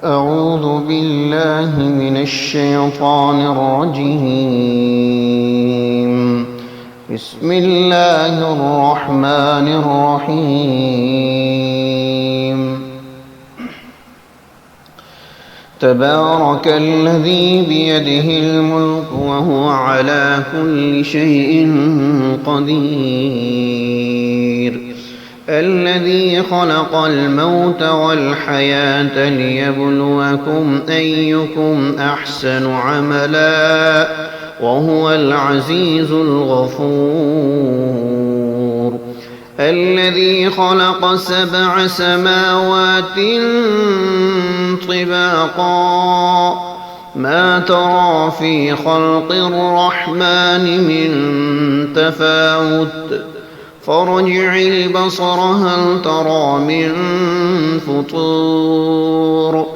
أعوذ بالله من الشيطان الرجيم. بسم الله الرحمن الرحيم. تبارك الذي بيده الملك وهو على كل شيء قدير. الذي خلق الموت والحياة ليبلوكم أيكم أحسن عملا وهو العزيز الغفور. الذي خلق 7 سماوات طباقا ما ترى في خلق الرحمن من تفاوت فارجع البصر هل ترى من فطور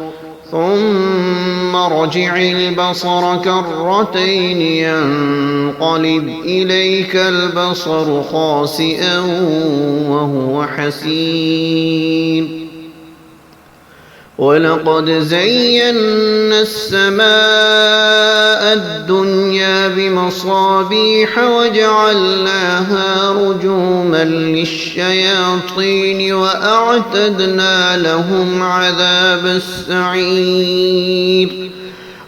ثم ارجع البصر كرتين ينقلب إليك البصر خاسئا وهو حسير. ولقد زينا السماء الدنيا بمصابيح وجعلناها رجوما للشياطين وأعتدنا لهم عذاب السعير.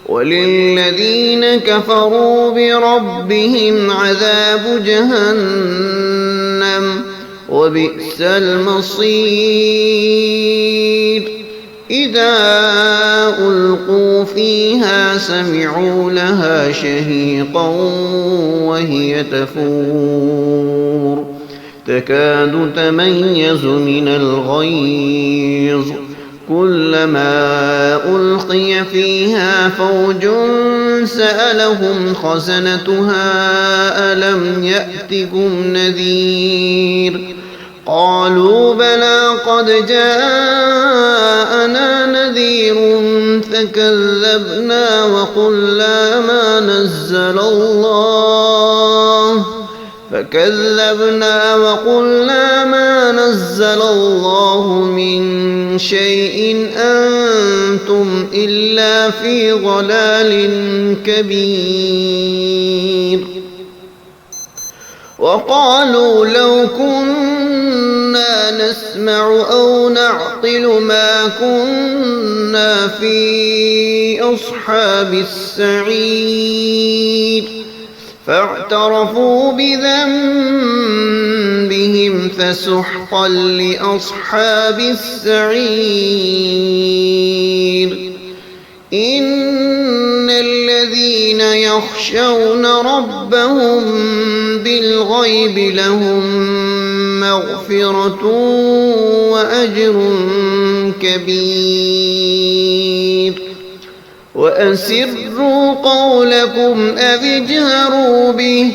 وللذين كفروا بربهم عذاب جهنم وبئس المصير. إذا ألقوا فيها سمعوا لها شهيقا وهي تفور تكاد تميز من الغيظ كلما ألقي فيها فوج سألهم خزنتها ألم يأتكم نذير قالوا بلى قد جاءنا نذير فكذبنا وقلنا ما نزل الله من شيء أنتم إلا في ضلال كبير. وقالوا لو كنا نسمع أو نعقل ما كنا في أصحاب السعير فاعترفوا بذنبهم فسحقا لأصحاب السعير. إن الذين يخشون ربهم بالغيب لهم مغفرة وأجر كبير. وأسروا قولكم أو اجهروا به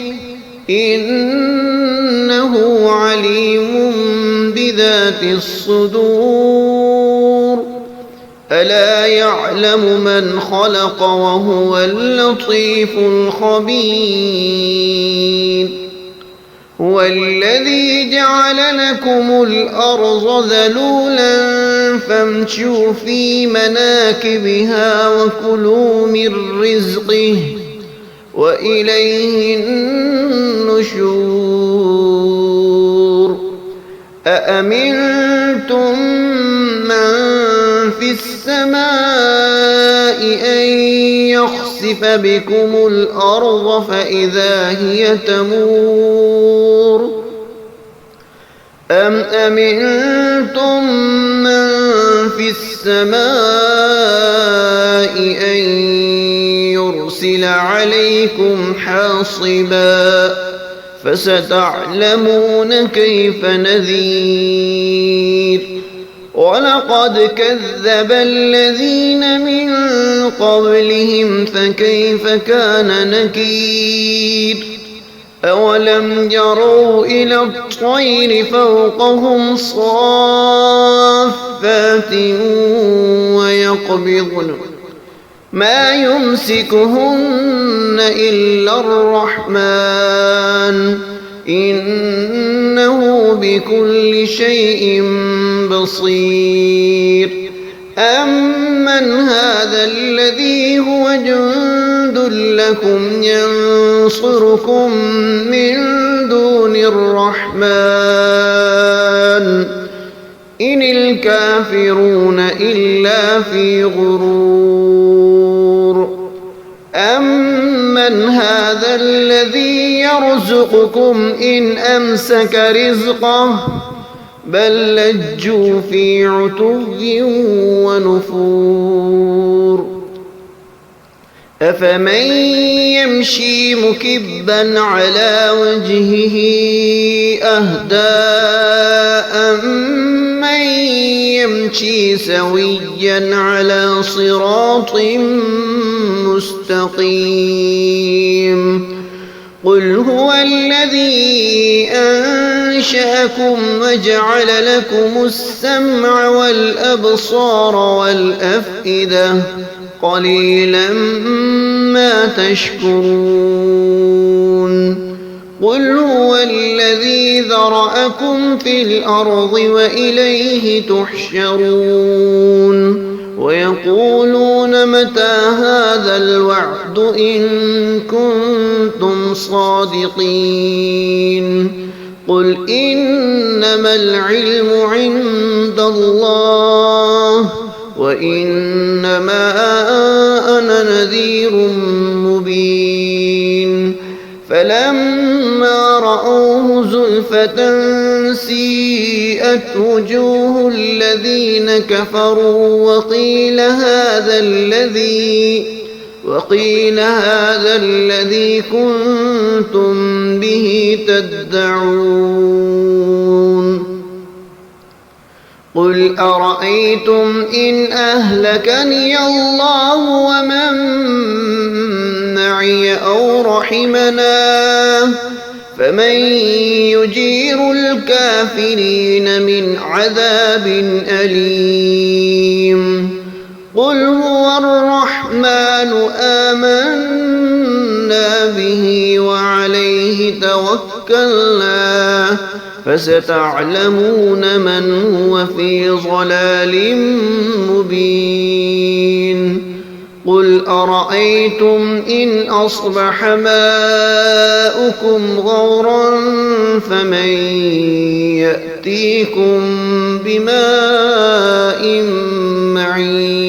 إنه عليم بذات الصدور. ألا يعلم من خلق وهو اللطيف الخبير. هو الذي جعل لكم الأرض ذلولا فامشوا في مناكبها وكلوا من رزقه وإليه النشور. أأمنتم من في السماء أن يخسف بكم الأرض فإذا هي تمور أم أمنتم من في السماء أن يرسل عليكم حاصبا فستعلمون كيف نذير. ولقد كذب الذين من قبلهم فكيف كان نكير. أولم يروا إلى الطير فوقهم صافات ويقبضن ما يمسكهن إلا الرحمن إنه بكل شيء بصير. أَمَّنْ هَذَا الَّذِي هُوَ جُندٌ لَّكُمْ يَنصُرُكُم مِّن دُونِ الرَّحْمَٰنِ إِنِ الْكَافِرُونَ إِلَّا فِي غُرُورٍ أَمَّنْ هَذَا الَّذِي يَرْزُقُكُمْ إِنْ أَمْسَكَ رِزْقَهُ بَل لَّجُّوا فِي عُتُوٍّ وَنُفُورٍ أَفَمَن يَمْشِي مُكِبًّا عَلَىٰ وَجْهِهِ أَهْدَىٰ أَمَّن يَمْشِي سَوِيًّا عَلَىٰ صِرَاطٍ مُّسْتَقِيمٍ قُلْ هُوَ الَّذِي أَنشَأَكُمْ وَجَعَلَ لَكُمُ السَّمْعَ وَالْأَبْصَارَ وَالْأَفْئِدَةَ قَلِيلًا مَّا تَشْكُرُونَ قُلْ هُوَ الَّذِي ذَرَأَكُمْ فِي الْأَرْضِ وَإِلَيْهِ تُحْشَرُونَ وَيَقُولُونَ مَتَىٰ هَٰذَا الْوَعْدُ إِن كُنتُمْ صَادِقِينَ قُلْ إِنَّمَا الْعِلْمُ عِندَ اللَّهِ وَإِنَّمَا أَنَا نَذِيرٌ مُّبِينٌ فَلَمَّا رَأَوْهُ زُلْفَةً سِيئَتْ وُجُوهُ الَّذِينَ كَفَرُوا وَقِيلَ هَٰذَا الَّذِي كُنتُم بِهِ تَدَّعُونَ قُلْ أَرَأَيْتُمْ إِنْ أَهْلَكَنِيَ اللَّهُ وَمَن مَّعِيَ أَوْ رَحِمَنَا فَمَن يُجِيرُ الْكَافِرِينَ مِنْ عَذَابٍ أَلِيمٍ قُلْ هُوَ الرَّحْمَٰنُ آمَنَّا بِهِ وَعَلَيْهِ تَوَكَّلْنَا فَسَتَعْلَمُونَ مَنْ هُوَ فِي ضَلَالٍ مُّبِينٍ قُلْ أَرَأَيْتُمْ إِنْ أَصْبَحَ مَاؤُكُمْ غَوْرًا فَمَن يَأْتِيكُم بِمَاءٍ مَّعِينٍ